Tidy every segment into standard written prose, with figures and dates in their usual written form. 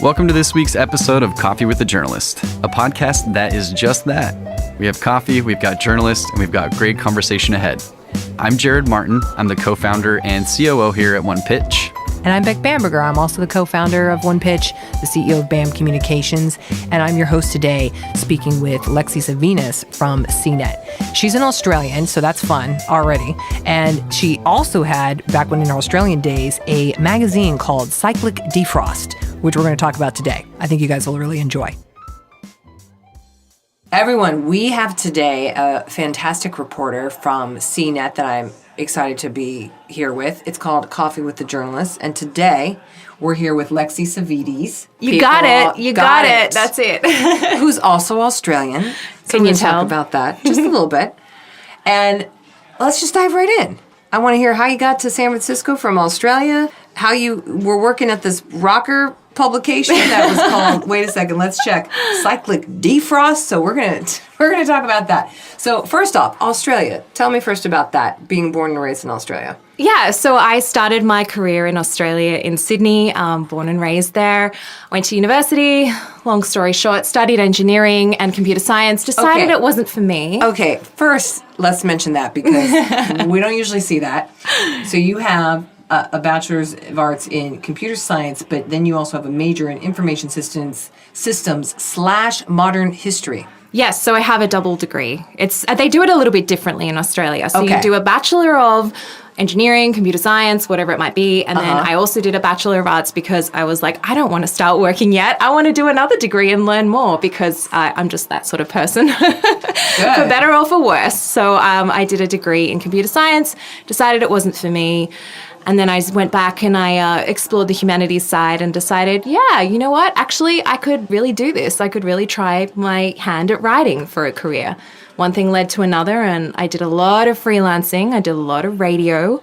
Welcome to this week's episode of Coffee with the Journalist, a podcast that is just that. We have coffee, we've got journalists, and we've got great conversation ahead. I'm Jared Martin. I'm the co-founder and COO here at One Pitch. And I'm Beck Bamberger. I'm also the co-founder of One Pitch, the CEO of BAM Communications, and I'm your host today, speaking with Lexy Savvides from CNET. She's an Australian, so that's fun already. And she also had, back when in her Australian days, a magazine called Cyclic Defrost, which we're going to talk about today. I think you guys will really enjoy. Everyone, we have today a fantastic reporter from CNET that I'm excited to be here with. It's called Coffee with the Journalist, and today we're here with Lexy Savvides. You got it. That's it. Who's also Australian. So Can we're you going to talk tell? about that just a little bit. And let's just dive right in. I want to hear how you got to San Francisco from Australia, how you were working at this rocker publication that was called, wait a second, let's check, Cyclic Defrost. So we're gonna talk about that. So first off, Australia. Tell me first about that, being born and raised in Australia. Yeah, so I started my career in Australia in Sydney, born and raised there. Went to university, long story short, studied engineering and computer science, decided it wasn't for me. Okay, first, let's mention that because we don't usually see that. So you have a Bachelor's of Arts in Computer Science, but then you also have a major in Information Systems/Modern History. Yes, so I have a double degree. They do it a little bit differently in Australia. So Okay. you do a Bachelor of Engineering, Computer Science, whatever it might be. And then I also did a Bachelor of Arts because I was like, I don't want to start working yet. I want to do another degree and learn more because I'm just that sort of person, for better or for worse. So I did a degree in Computer Science, decided it wasn't for me. And then I went back and I explored the humanities side and decided, yeah, you know what? Actually, I could really do this. I could really try my hand at writing for a career. One thing led to another, and I did a lot of freelancing. I did a lot of radio.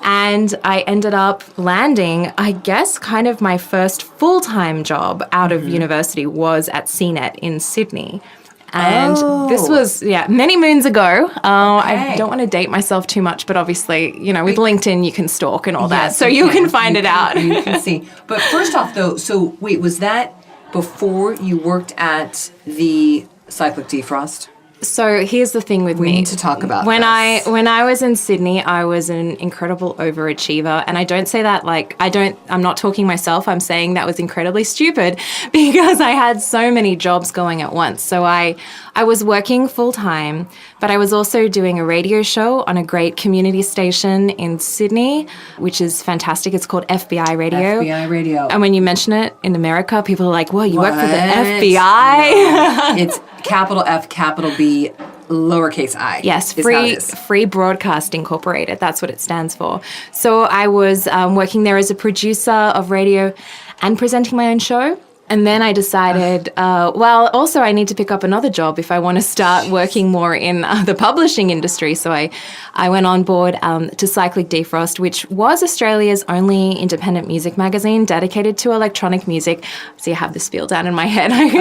And I ended up landing, I guess, kind of my first full-time job out of university was at CNET in Sydney. And this was, many moons ago. I don't want to date myself too much, but obviously, with LinkedIn, you can stalk and all that. So you can find it out. You can see. But first off, though, so wait, was that before you worked at the Cyclic Defrost? So here's the thing with me. We need to talk about when this. When I was in Sydney, I was an incredible overachiever, and I don't say that I'm not talking myself. I'm saying that was incredibly stupid because I had so many jobs going at once. So I was working full time, but I was also doing a radio show on a great community station in Sydney, which is fantastic. It's called FBI Radio. FBI Radio. And when you mention it in America, people are like, "Well, you work for the FBI?" No. It's capital F, capital B, lowercase I. Yes, Free Broadcast Incorporated. That's what it stands for. So I was working there as a producer of radio and presenting my own show. And then I decided, also I need to pick up another job if I want to start working more in the publishing industry. So I went on board to Cyclic Defrost, which was Australia's only independent music magazine dedicated to electronic music. So I have the spiel down in my head. Of course,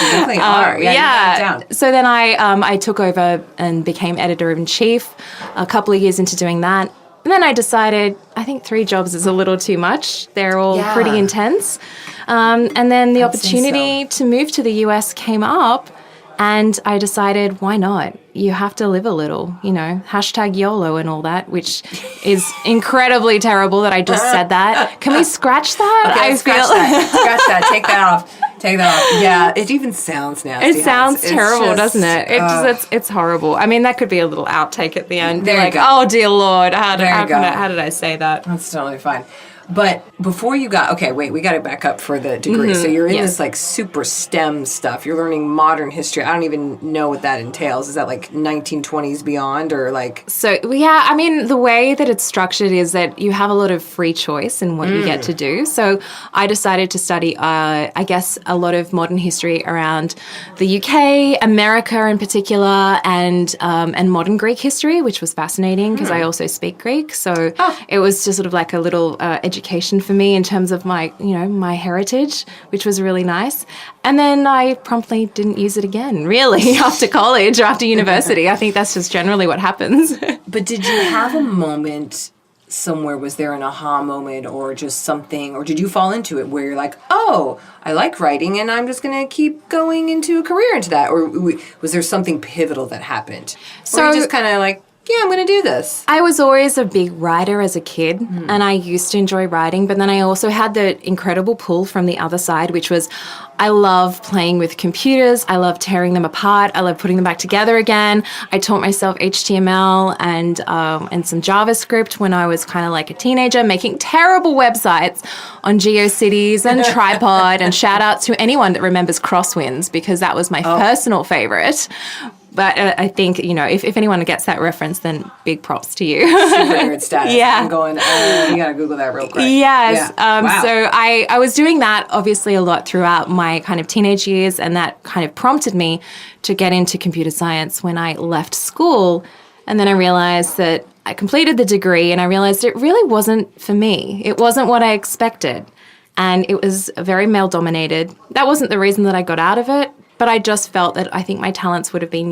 you definitely are. Yeah. So then I took over and became editor-in-chief a couple of years into doing that. And then I decided, I think 3 jobs is a little too much. They're all pretty intense. And then the opportunity to move to the US came up, and I decided, why not? You have to live a little, #YOLO and all that, which is incredibly terrible that I just said that. Can we scratch that? Okay, scratch that. Take that off. Yeah, it even sounds nasty. It sounds terrible, doesn't it? It's horrible. I mean, that could be a little outtake at the end. There you go. Oh, dear Lord, how did I say that? That's totally fine. But before you got, we got to back up for the degree. So you're in this super STEM stuff. You're learning modern history. I don't even know what that entails. Is that 1920s beyond or So, yeah, I mean, the way that it's structured is that you have a lot of free choice in what you get to do. So I decided to study, I guess, a lot of modern history around the UK, America in particular, and modern Greek history, which was fascinating because I also speak Greek. So it was just sort of like a little education for me in terms of my, my heritage, which was really nice. And then I promptly didn't use it again, really, after college or after university. I think that's just generally what happens. But did you have a moment somewhere, was there an aha moment or just something, or did you fall into it where you're like, oh, I like writing and I'm just going to keep going into a career into that? Or was there something pivotal that happened? So or you just kind of like, yeah, I'm going to do this. I was always a big writer as a kid, and I used to enjoy writing, but then I also had the incredible pull from the other side, which was I love playing with computers. I love tearing them apart. I love putting them back together again. I taught myself HTML and some JavaScript when I was kind of like a teenager, making terrible websites on GeoCities and Tripod, and shout out to anyone that remembers Crosswinds, because that was my personal favorite. But I think, if anyone gets that reference, then big props to you. Super nerd status. Yeah. I'm going, you got to Google that real quick. Yes. Yeah. Wow. So I was doing that obviously a lot throughout my kind of teenage years, and that kind of prompted me to get into computer science when I left school. And then I realized that I completed the degree, and I realized it really wasn't for me. It wasn't what I expected. And it was very male-dominated. That wasn't the reason that I got out of it. But I just felt that I think my talents would have been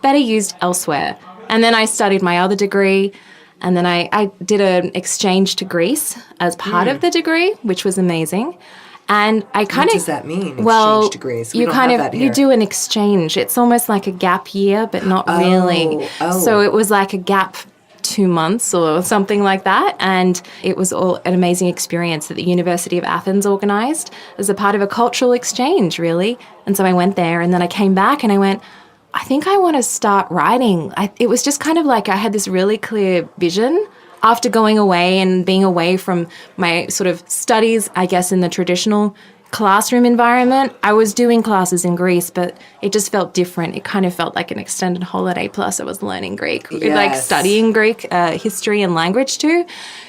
better used elsewhere. And then I studied my other degree, and then I did an exchange to Greece as part of the degree, which was amazing. And I kind What does that mean? Well, exchange to Greece? We you don't kind have of that here. you do an exchange. It's almost like a gap year, but not really. Oh. So it was like a gap 2 months or something like that, and it was all an amazing experience that the University of Athens organised as a part of a cultural exchange, really. And so I went there, and then I came back and I went, I think I want to start writing. It was just kind of like I had this really clear vision after going away and being away from my sort of studies, I guess, in the traditional classroom environment. I was doing classes in Greece, but it just felt different. It kind of felt like an extended holiday, plus I was learning Greek, like studying Greek history and language too.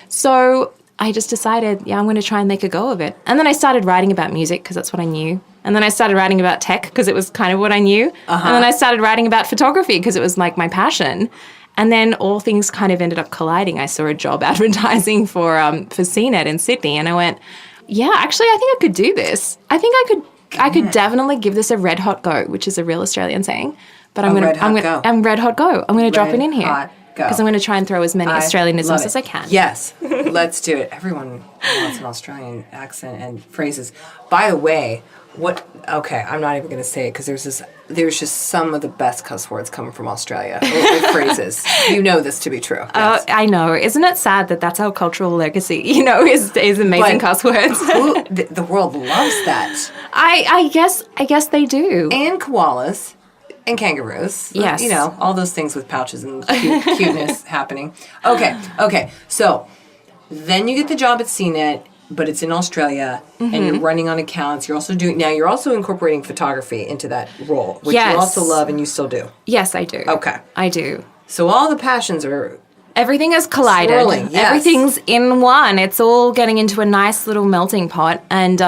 So I just decided, I'm going to try and make a go of it. And then I started writing about music because that's what I knew. And then I started writing about tech because it was kind of what I knew. And then I started writing about photography because it was like my passion. And then all things kind of ended up colliding. I saw a job advertising for CNET in Sydney, and I went, yeah, actually, I think I could do this. I think I could definitely give this a red hot go, which is a real Australian saying. But I'm red hot go. I'm gonna drop it in here because I'm gonna try and throw as many Australianisms as I can. Yes, let's do it. Everyone wants an Australian accent and phrases. By the way, okay, I'm not even going to say it because there's just some of the best cuss words coming from Australia, or phrases. You know this to be true. Yes. I know. Isn't it sad that that's our cultural legacy, is amazing cuss words? The world loves that. I guess they do. And koalas and kangaroos. Yes. All those things with pouches and cuteness happening. Okay. So then you get the job at CNET, but it's in Australia, and you're running on accounts. You're also incorporating photography into that role, which you also love and you still do. Yes, I do. Okay. I do. So all the passions are... Everything is collided. Swirling, yes. Everything's in one. It's all getting into a nice little melting pot. And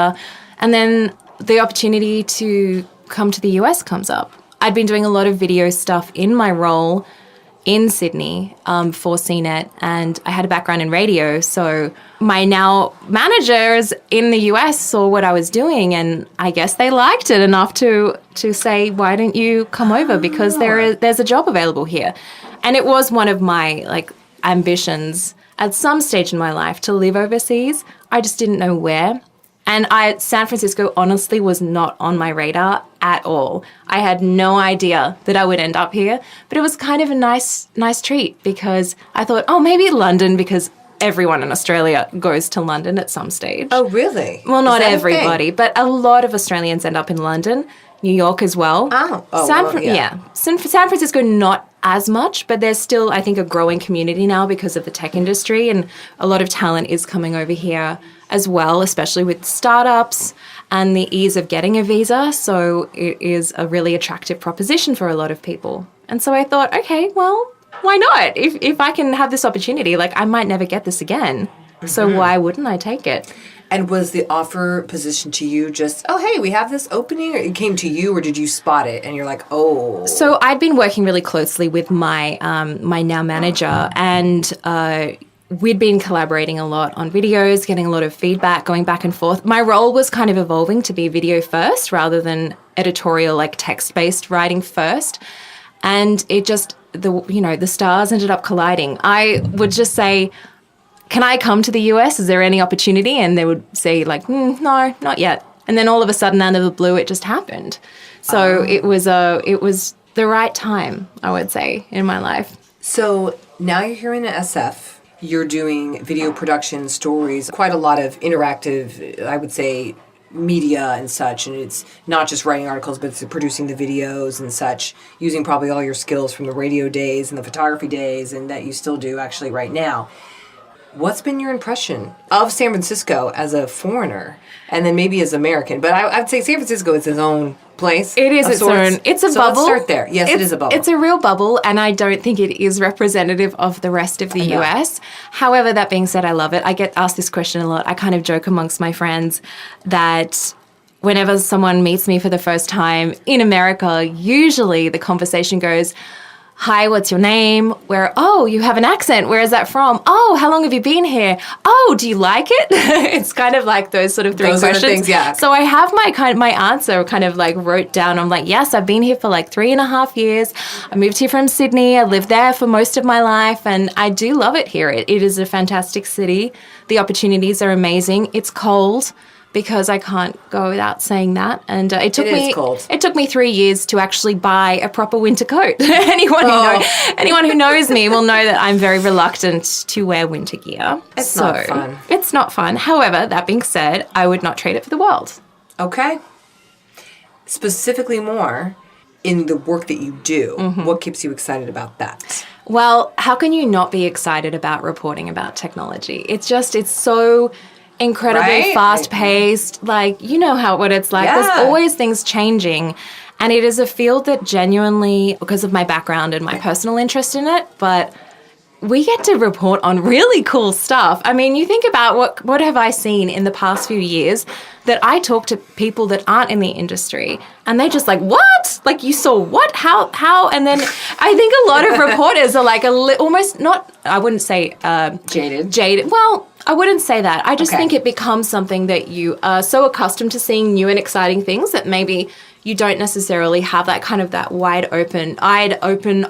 then the opportunity to come to the US comes up. I'd been doing a lot of video stuff in my role in Sydney for CNET, and I had a background in radio, so my now managers in the US saw what I was doing, and I guess they liked it enough to say, why don't you come over, because there's a job available here. And it was one of my ambitions at some stage in my life to live overseas. I just didn't know where. And San Francisco honestly was not on my radar at all. I had no idea that I would end up here, but it was kind of a nice treat because I thought, maybe London, because everyone in Australia goes to London at some stage. Oh, really? Well, not everybody, but a lot of Australians end up in London, New York as well. San Francisco, not as much, but there's still, I think, a growing community now because of the tech industry, and a lot of talent is coming over here as well, especially with startups and the ease of getting a visa. So it is a really attractive proposition for a lot of people. And so I thought, okay, well, why not? If I can have this opportunity, I might never get this again. So why wouldn't I take it? And was the offer positioned to you just, hey, we have this opening, or it came to you, or did you spot it and you're like, oh? So I'd been working really closely with my my now manager, and we'd been collaborating a lot on videos, getting a lot of feedback, going back and forth. My role was kind of evolving to be video first rather than editorial, text-based writing first. And it just, the stars ended up colliding. I would just say, can I come to the US? Is there any opportunity? And they would say like, no, not yet. And then all of a sudden, out of the blue, it just happened. So it was the right time, I would say, in my life. So now you're here in the SF. You're doing video production, stories, quite a lot of interactive, I would say, media and such. And it's not just writing articles, but it's producing the videos and such, using probably all your skills from the radio days and the photography days, and that you still do actually right now. What's been your impression of San Francisco as a foreigner, and then maybe as American? But I'd say San Francisco is its own place. It is its own. It's a bubble. Let's start there. Yes, it is a bubble. It's a real bubble, and I don't think it is representative of the rest of the US. However, that being said, I love it. I get asked this question a lot. I kind of joke amongst my friends that whenever someone meets me for the first time in America, usually the conversation goes, hi, what's your name? Oh, you have an accent. Where is that from? Oh, how long have you been here? Oh, do you like it? It's kind of like those sort of three questions. Things, yeah. So I have my answer kind of like wrote down. I'm like, yes, I've been here for like 3.5 years. I moved here from Sydney. I lived there for most of my life, and I do love it here. It is a fantastic city. The opportunities are amazing. It's cold, because I can't go without saying that. And it took me 3 years to actually buy a proper winter coat. Anyone who knows me will know that I'm very reluctant to wear winter gear. It's not fun. It's not fun. However, that being said, I would not trade it for the world. Okay. Specifically more in the work that you do, what keeps you excited about that? Well, how can you not be excited about reporting about technology? It's so incredibly fast-paced. Like, you know what it's like. There's always things changing. And it is a field that genuinely, because of my background and my personal interest in it, but we get to report on really cool stuff. I mean, you think about what have I seen in the past few years that I talk to people that aren't in the industry, and they just like, what? Like, you saw what? How? And then I think a lot of reporters are like almost not, I wouldn't say jaded. Well, I wouldn't say that. I just think it becomes something that you are so accustomed to seeing new and exciting things that maybe you don't necessarily have that kind of that wide open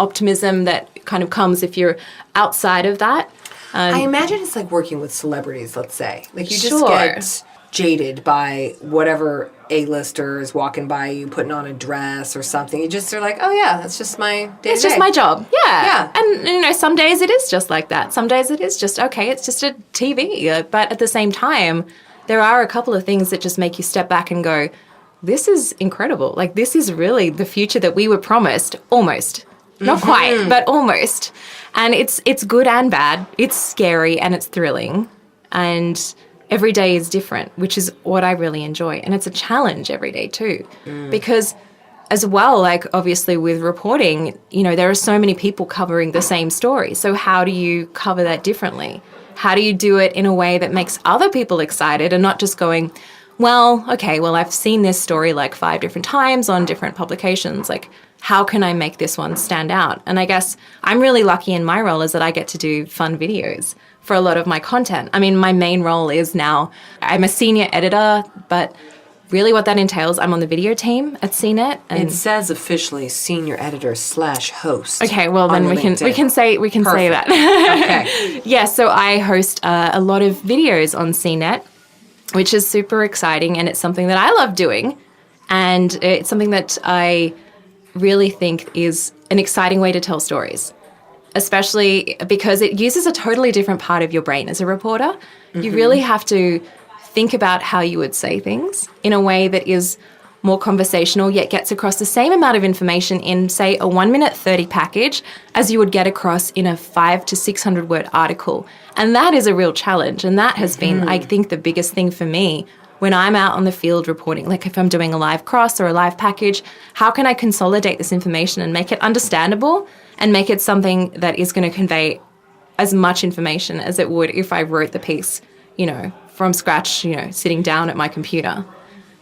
optimism that kind of comes if you're outside of that. I imagine it's like working with celebrities, let's say. Like, you just get jaded by whatever A-lister is walking by you, putting on a dress or something. You just are like, oh yeah, that's just my day-to-day. It's just my job. Yeah. And some days it is just like that. Some days it is just, okay, it's just a TV. But at the same time, there are a couple of things that just make you step back and go, this is incredible. Like, this is really the future that we were promised, almost. Not quite, but almost. And it's good and bad. It's scary and it's thrilling. And every day is different, which is what I really enjoy. And it's a challenge every day too. Because as well, like, obviously with reporting, there are so many people covering the same story. So how do you cover that differently? How do you do it in a way that makes other people excited and not just going, well, okay, well, I've seen this story like 5 different times on different publications. Like, how can I make this one stand out? And I guess I'm really lucky in my role is that I get to do fun videos for a lot of my content. I mean, my main role is now I'm a senior editor, but really what that entails, I'm on the video team at CNET. And it says officially senior editor /host. Okay, well then we can say that. Okay. Yeah, so I host a lot of videos on CNET, which is super exciting, and it's something that I love doing, and it's something that I really think is an exciting way to tell stories, especially because it uses a totally different part of your brain as a reporter. You really have to think about how you would say things in a way that is more conversational, yet gets across the same amount of information in, say, a 1-minute 30 package as you would get across in a 500 to 600 word article. And that is a real challenge. And that has been, I think, the biggest thing for me when I'm out on the field reporting. Like, if I'm doing a live cross or a live package, how can I consolidate this information and make it understandable and make it something that is going to convey as much information as it would if I wrote the piece, from scratch, sitting down at my computer.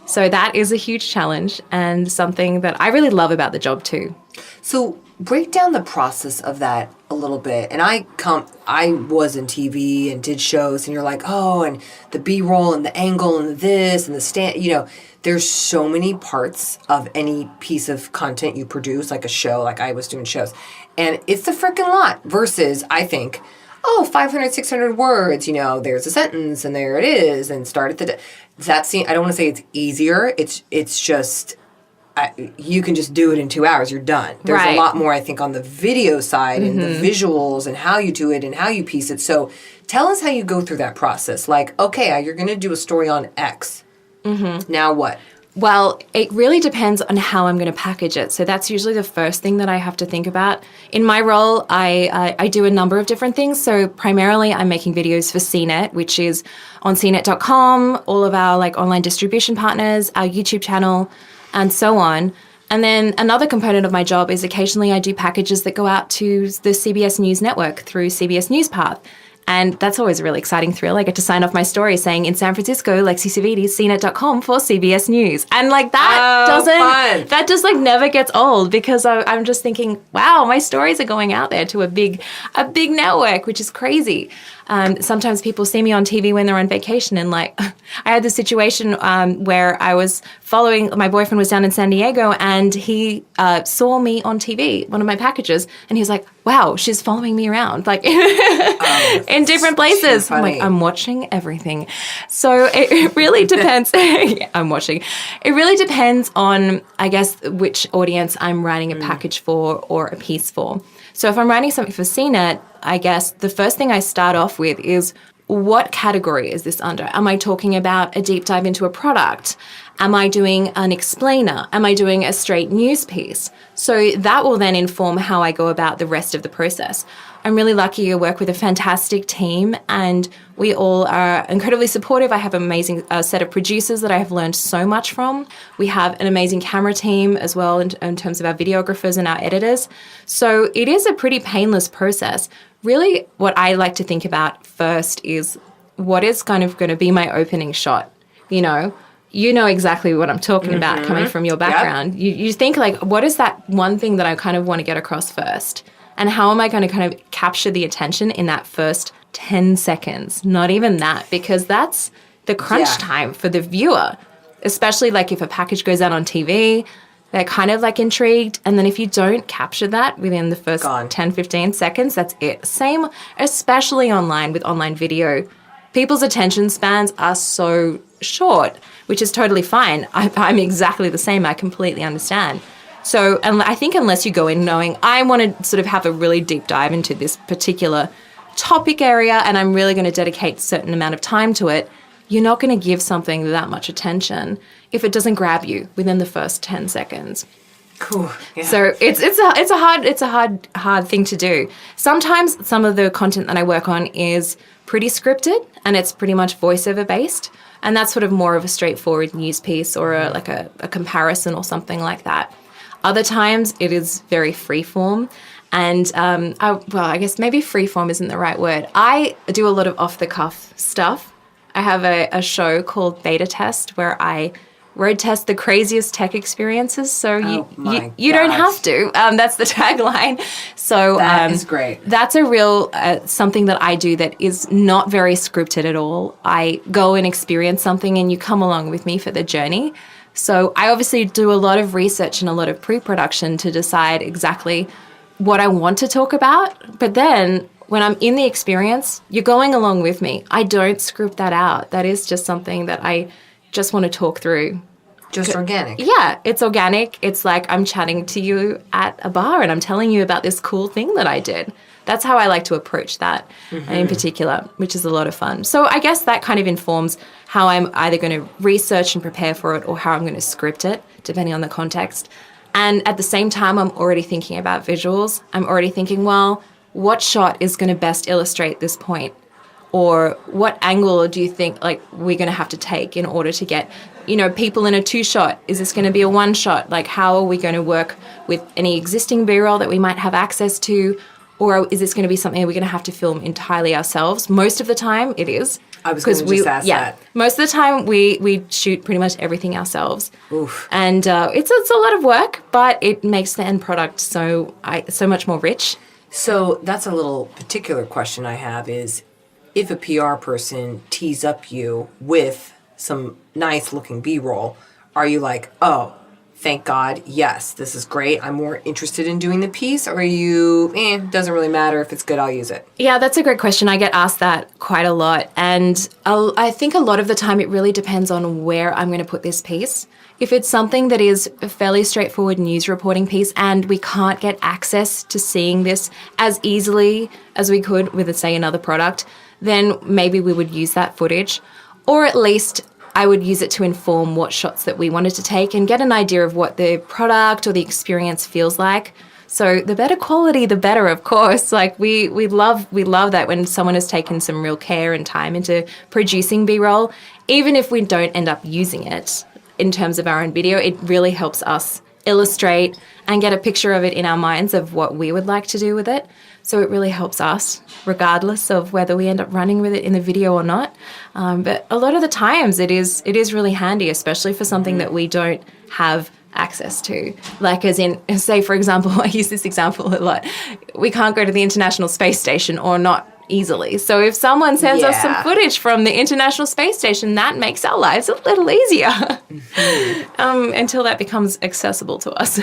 So that is a huge challenge and something that I really love about the job too. So break down the process of that a little bit. And I was in TV and did shows, and you're like, oh, and the B-roll and the angle and this and the stand, there's so many parts of any piece of content you produce, like a show, like I was doing shows. And it's a freaking lot versus, I think, oh, 500, 600 words, there's a sentence and there it is, and start at that scene. I don't want to say it's easier. It's just, you can just do it in 2 hours. You're done. There's a lot more, I think, on the video side and the visuals and how you do it and how you piece it. So tell us how you go through that process. Like, okay, you're going to do a story on X. Now what? Well, it really depends on how I'm going to package it. So that's usually the first thing that I have to think about. In my role, I do a number of different things. So primarily, I'm making videos for CNET, which is on CNET.com, all of our online distribution partners, our YouTube channel, and so on. And then another component of my job is occasionally I do packages that go out to the CBS News Network through CBS News Path. And that's always a really exciting thrill. I get to sign off my story saying, in San Francisco, Lexy Savvides, CNET.com for CBS News. And that just never gets old, because I'm just thinking, wow, my stories are going out there to a big network, which is crazy. Sometimes people see me on TV when they're on vacation, and I had this situation where I was following, my boyfriend was down in San Diego, and he saw me on TV, one of my packages, and he's like, wow, she's following me around, in different places. I'm like, I'm watching everything. So it really depends. I'm watching. It really depends on, I guess, which audience I'm writing a package for or a piece for. So if I'm writing something for CNET, I guess the first thing I start off with is, what category is this under? Am I talking about a deep dive into a product? Am I doing an explainer? Am I doing a straight news piece? So that will then inform how I go about the rest of the process. I'm really lucky to work with a fantastic team, and we all are incredibly supportive. I have an amazing set of producers that I have learned so much from. We have an amazing camera team as well in terms of our videographers and our editors. So it is a pretty painless process. Really, what I like to think about first is, what is kind of going to be my opening shot? You know exactly what I'm talking about coming from your background. Yep. You think what is that one thing that I kind of want to get across first? And how am I going to kind of capture the attention in that first 10 seconds? Not even that, because that's the crunch time for the viewer, especially if a package goes out on TV, they're kind of intrigued. And then if you don't capture that within the first 10, 15 seconds, that's it. Same, especially online with online video. People's attention spans are so short, which is totally fine. I'm exactly the same. I completely understand. So I think unless you go in knowing, I want to sort of have a really deep dive into this particular topic area and I'm really going to dedicate a certain amount of time to it, you're not going to give something that much attention if it doesn't grab you within the first 10 seconds. Cool. Yeah. So it's a hard thing to do. Sometimes some of the content that I work on is pretty scripted and it's pretty much voiceover based, and that's sort of more of a straightforward news piece or a comparison or something like that. Other times it is very freeform, and I guess maybe freeform isn't the right word. I do a lot of off-the-cuff stuff. I have a show called Beta Test where I road test the craziest tech experiences. So you don't have to. That's the tagline. So that is great. That's a real something that I do that is not very scripted at all. I go and experience something and you come along with me for the journey. So I obviously do a lot of research and a lot of pre-production to decide exactly what I want to talk about. But then when I'm in the experience, you're going along with me. I don't script that out. That is just something that I just want to talk through. Just organic. Yeah, it's organic. It's like I'm chatting to you at a bar and I'm telling you about this cool thing that I did. That's how I like to approach that in particular, which is a lot of fun. So I guess that kind of informs how I'm either going to research and prepare for it or how I'm going to script it, depending on the context. And at the same time, I'm already thinking about visuals. I'm already thinking, well, what shot is going to best illustrate this point? Or what angle do you think we're going to have to take in order to get, people in a 2-shot? Is this going to be a 1-shot? How are we going to work with any existing B-roll that we might have access to? Or is this going to be something we're going to have to film entirely ourselves? Most of the time, it is. I was going to just ask that. Most of the time, we shoot pretty much everything ourselves. Oof. And it's a lot of work, but it makes the end product so much more rich. So that's a little particular question I have is, if a PR person tees up you with some nice-looking B-roll, are you like, oh, thank God, yes, this is great, I'm more interested in doing the piece? Or are you, doesn't really matter, if it's good, I'll use it? Yeah, that's a great question. I get asked that quite a lot. And I think a lot of the time it really depends on where I'm going to put this piece. If it's something that is a fairly straightforward news reporting piece and we can't get access to seeing this as easily as we could with, say, another product, then maybe we would use that footage. Or at least I would use it to inform what shots that we wanted to take and get an idea of what the product or the experience feels like. So the better quality, the better, of course. Like we love that when someone has taken some real care and time into producing B-roll, even if we don't end up using it in terms of our own video, it really helps us illustrate and get a picture of it in our minds of what we would like to do with it. So it really helps us, regardless of whether we end up running with it in the video or not. But a lot of the times it is really handy, especially for something that we don't have access to. Like as in, say, for example, I use this example a lot. We can't go to the International Space Station or not easily. So if someone sends us some footage from the International Space Station, that makes our lives a little easier until that becomes accessible to us.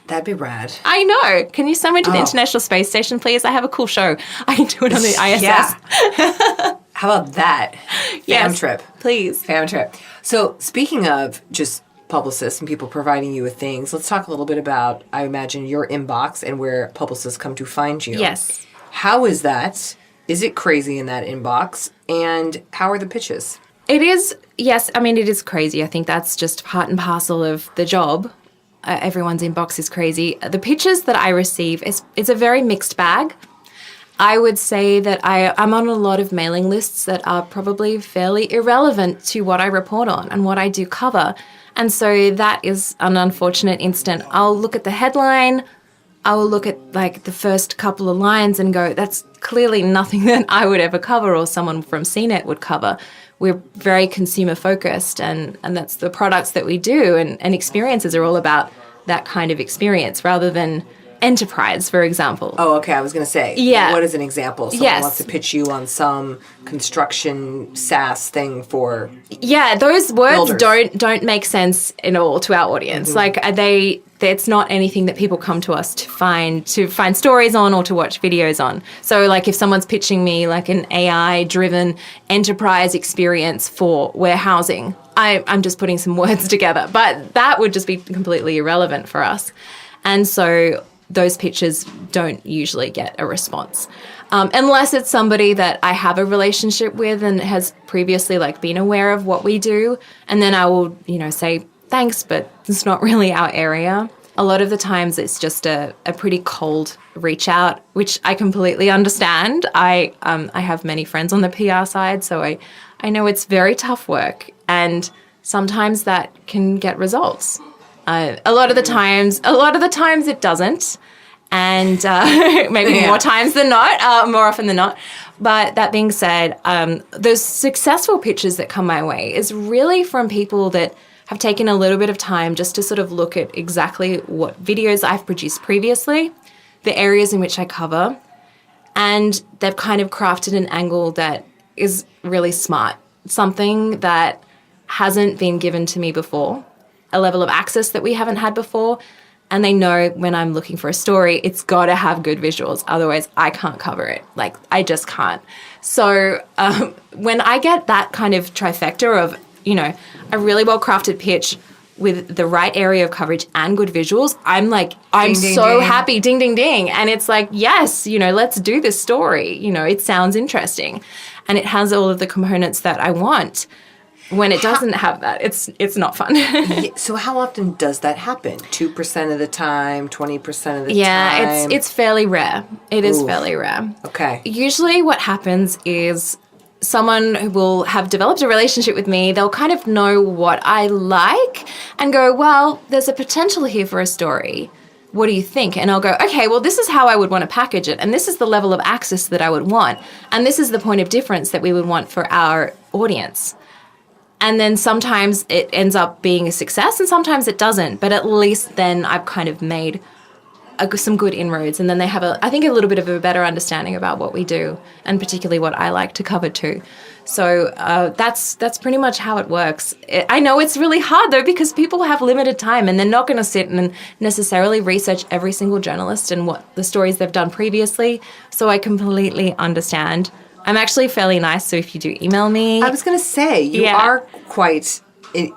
That'd be rad. I know. Can you send me to the International Space Station, please? I have a cool show. I can do it on the ISS. Yeah. How about that? Fam trip. Please. Fam trip. So speaking of just publicists and people providing you with things, let's talk a little bit about, I imagine, your inbox and where publicists come to find you. Yes. How is that? Is it crazy in that inbox? And how are the pitches? It is, yes. I mean, it is crazy. I think that's just part and parcel of the job. Everyone's inbox is crazy. The pitches that I receive, it's a very mixed bag. I would say that I'm on a lot of mailing lists that are probably fairly irrelevant to what I report on and what I do cover. And so that is an unfortunate instant. I'll look at the headline, I will look at like the first couple of lines and go, that's clearly nothing that I would ever cover or someone from CNET would cover. We're very consumer focused and that's the products that we do and experiences are all about that kind of experience rather than enterprise, for example. Oh, okay. I was going to say, what is an example? Someone wants to pitch you on some construction SaaS thing for those words builders. don't make sense at all to our audience. Mm-hmm. Like it's not anything that people come to us to find stories on or to watch videos on. So like if someone's pitching me like an AI-driven enterprise experience for warehousing, I'm just putting some words together. But that would just be completely irrelevant for us. And so those pitches don't usually get a response. Unless it's somebody that I have a relationship with and has previously like been aware of what we do. And then I will, say, thanks, but it's not really our area. A lot of the times it's just a pretty cold reach out, which I completely understand. I have many friends on the PR side, so I know it's very tough work. And sometimes that can get results. A lot of the times it doesn't, and maybe more times than not, more often than not. But that being said, those successful pitches that come my way is really from people that have taken a little bit of time just to sort of look at exactly what videos I've produced previously, the areas in which I cover, and they've kind of crafted an angle that is really smart, something that hasn't been given to me before, a level of access that we haven't had before, and they know when I'm looking for a story, it's got to have good visuals. Otherwise, I can't cover it. Like, I just can't. So when I get that kind of trifecta of, a really well-crafted pitch with the right area of coverage and good visuals, I'm like, I'm so happy, ding, ding, ding. And it's like, yes, let's do this story. It sounds interesting. And it has all of the components that I want. When it doesn't have that, it's not fun. So how often does that happen? 2% of the time, 20% of the time? Yeah, it's fairly rare. It is fairly rare. Okay. Usually what happens is someone who will have developed a relationship with me, they'll kind of know what I like and go, well, there's a potential here for a story. What do you think? And I'll go, okay, well, this is how I would want to package it. And this is the level of access that I would want. And this is the point of difference that we would want for our audience. And then sometimes it ends up being a success and sometimes it doesn't. But at least then I've kind of made some good inroads, and then they have I think a little bit of a better understanding about what we do, and particularly what I like to cover too. So that's pretty much how it works. I know it's really hard though, because people have limited time and they're not going to sit and necessarily research every single journalist and what the stories they've done previously. So I completely understand. I'm actually fairly nice, so if you do email me, I was going to say you are quite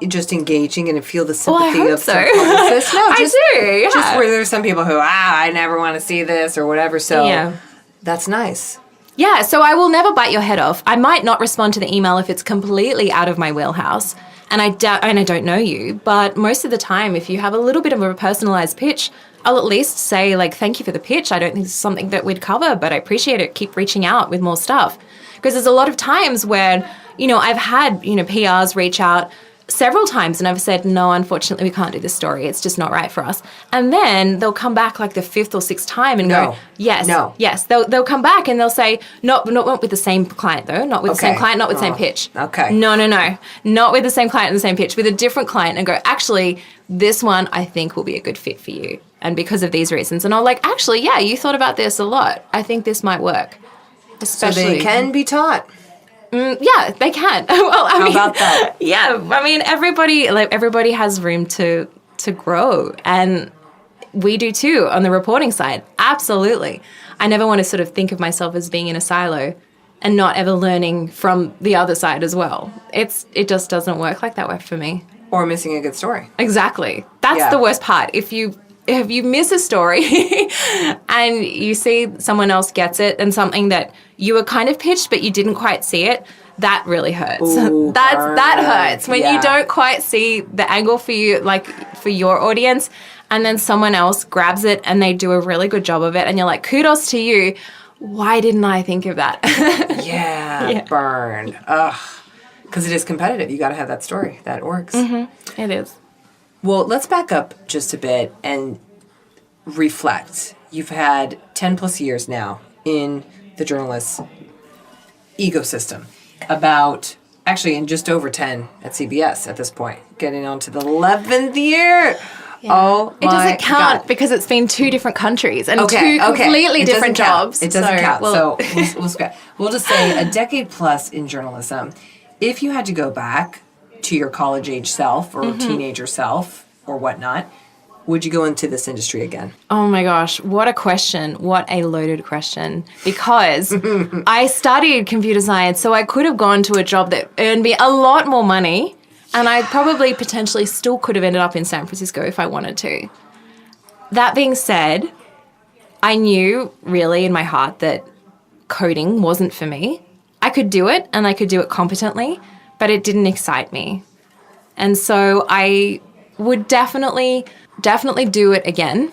just engaging, and I feel the sympathy of some publicists. No, I do. Yeah. Just where there's some people who I never want to see this or whatever. So that's nice. Yeah, so I will never bite your head off. I might not respond to the email if it's completely out of my wheelhouse, and I don't know you, but most of the time, if you have a little bit of a personalized pitch, I'll at least say, like, thank you for the pitch. I don't think this is something that we'd cover, but I appreciate it. Keep reaching out with more stuff. Because there's a lot of times where, I've had, PRs reach out several times and I've said, no, unfortunately, we can't do this story. It's just not right for us. And then they'll come back like the fifth or sixth time and go, yes. They'll come back and they'll say, not with the same client though, not with the same client, not with the same pitch. Okay. No. Not with the same client and the same pitch, with a different client, and go, actually, this one I think will be a good fit for you. And because of these reasons. And I'll like, actually, yeah, you thought about this a lot. I think this might work. Especially. So they can be taught. Yeah, they can. Well, How about that? Yeah, I mean, everybody has room to grow, and we do too on the reporting side. Absolutely. I never want to sort of think of myself as being in a silo and not ever learning from the other side as well. It just doesn't work like that way for me. Or missing a good story. Exactly. That's the worst part. If you miss a story and you see someone else gets it and something that you were kind of pitched but you didn't quite see it, that really hurts. Ooh, that hurts when you don't quite see the angle for you, like for your audience, and then someone else grabs it and they do a really good job of it and you're like, kudos to you. Why didn't I think of that? Burn. Ugh. Because it is competitive. You got to have that story. That works. Mm-hmm. It is. Well, let's back up just a bit and reflect. You've had 10 plus years now in the journalist ecosystem. In just over 10 at CBS at this point. Getting on to the 11th year. Yeah. Oh, it doesn't count God. Because it's been two different countries and two completely different jobs. It doesn't count. So we'll just say a decade plus in journalism. If you had to go back to your college age self or teenager self or whatnot, would you go into this industry again? Oh my gosh, what a question. What a loaded question. Because I studied computer science, so I could have gone to a job that earned me a lot more money, and I probably potentially still could have ended up in San Francisco if I wanted to. That being said, I knew really in my heart that coding wasn't for me. I could do it and I could do it competently, but it didn't excite me. And so I would definitely do it again.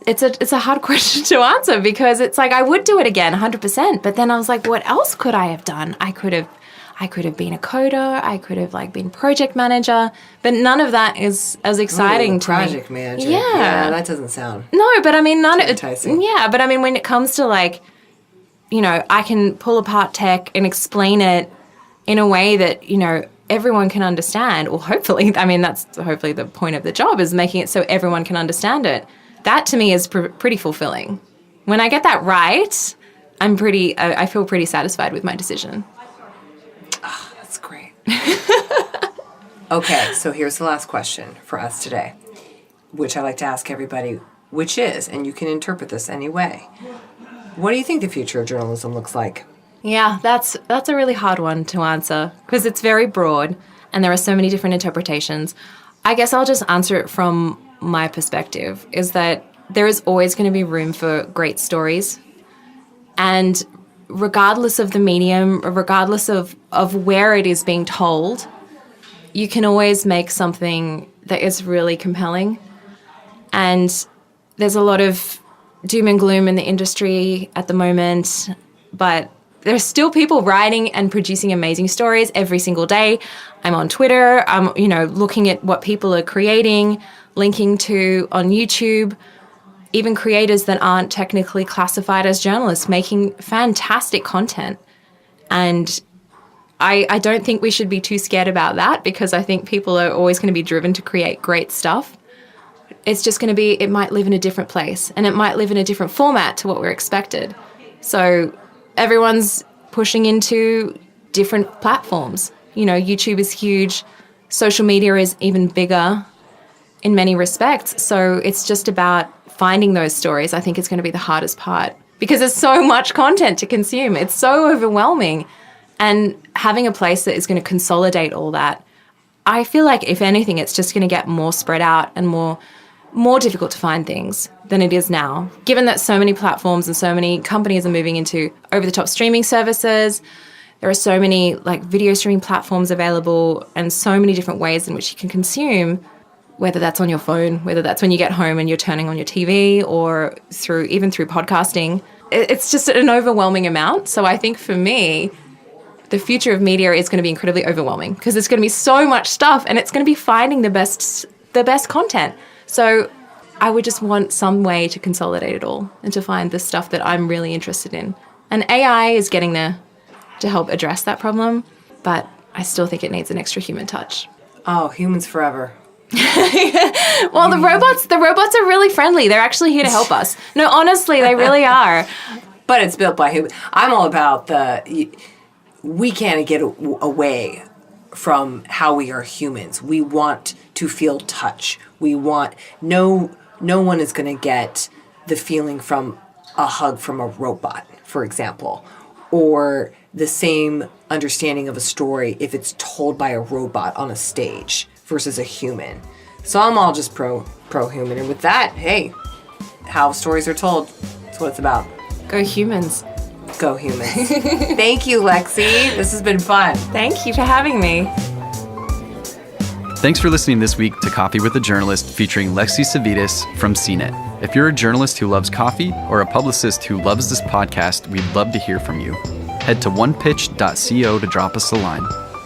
It's a hard question to answer because it's like I would do it again 100%, but then I was like, what else could I have done? I could have been a coder, I could have like been project manager, but none of that is as exciting to me. Project manager. Yeah, that doesn't sound. No, but I mean none of it. Yeah, but I mean when it comes to like, I can pull apart tech and explain it in a way that, everyone can understand. Or hopefully, that's hopefully the point of the job is making it so everyone can understand it. That to me is pretty fulfilling. When I get that right, I feel pretty satisfied with my decision. Oh, that's great. Okay, so here's the last question for us today, which I like to ask everybody, which is, and you can interpret this any way, what do you think the future of journalism looks like? Yeah, that's a really hard one to answer because it's very broad and there are so many different interpretations. I guess I'll just answer it from my perspective, is that there is always going to be room for great stories. And regardless of the medium, regardless of where it is being told, you can always make something that is really compelling. And there's a lot of doom and gloom in the industry at the moment, but there's still people writing and producing amazing stories every single day. I'm on Twitter, I'm, looking at what people are creating, linking to on YouTube, even creators that aren't technically classified as journalists making fantastic content. And I don't think we should be too scared about that because I think people are always going to be driven to create great stuff. it's just going to be, it might live in a different place and it might live in a different format to what we're expected. So everyone's pushing into different platforms. You know, YouTube is huge. Social media is even bigger in many respects. So it's just about finding those stories. I think it's going to be the hardest part because there's so much content to consume. It's so overwhelming. And having a place that is going to consolidate all that, I feel like if anything, it's just going to get more spread out and more difficult to find things than it is now. Given that so many platforms and so many companies are moving into over-the-top streaming services, there are so many like video streaming platforms available and so many different ways in which you can consume, whether that's on your phone, whether that's when you get home and you're turning on your TV or even through podcasting. It's just an overwhelming amount. So I think for me, the future of media is going to be incredibly overwhelming because there's going to be so much stuff and it's going to be finding the best content. So I would just want some way to consolidate it all and to find the stuff that I'm really interested in. And AI is getting there to help address that problem, but I still think it needs an extra human touch. Oh, humans forever. Well, the robots are really friendly. They're actually here to help us. No, honestly, they really are. But it's built by humans. I'm all about we can't get away from how we are humans. We want to feel touch. We want, no one is going to get the feeling from a hug from a robot, for example, or the same understanding of a story if it's told by a robot on a stage versus a human. So I'm all just pro-human. And with that, hey, how stories are told, that's what it's about. Go humans. Go humans. Thank you, Lexy. This has been fun. Thank you for having me. Thanks for listening this week to Coffee with a Journalist featuring Lexy Savvides from CNET. If you're a journalist who loves coffee or a publicist who loves this podcast, we'd love to hear from you. Head to onepitch.co to drop us a line.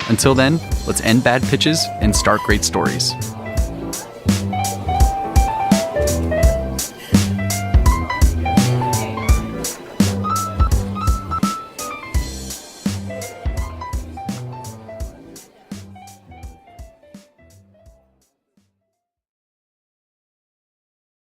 Until then, let's end bad pitches and start great stories.